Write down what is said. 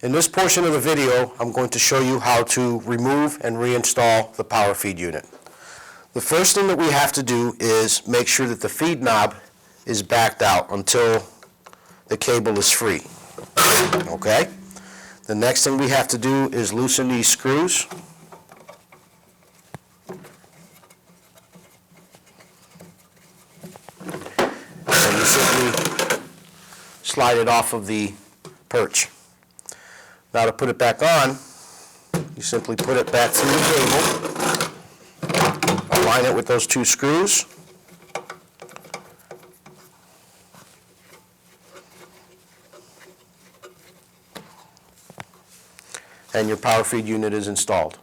In this portion of the video, I'm going to show you how to remove and reinstall the power feed unit. The first thing that we have to do is make sure that the feed knob is backed out until the cable is free. Okay? The next thing we have to do is loosen these screws. And you simply slide it off of the perch. Now to put it back on, you simply put it back through the cable, align it with those two screws, and your power feed unit is installed.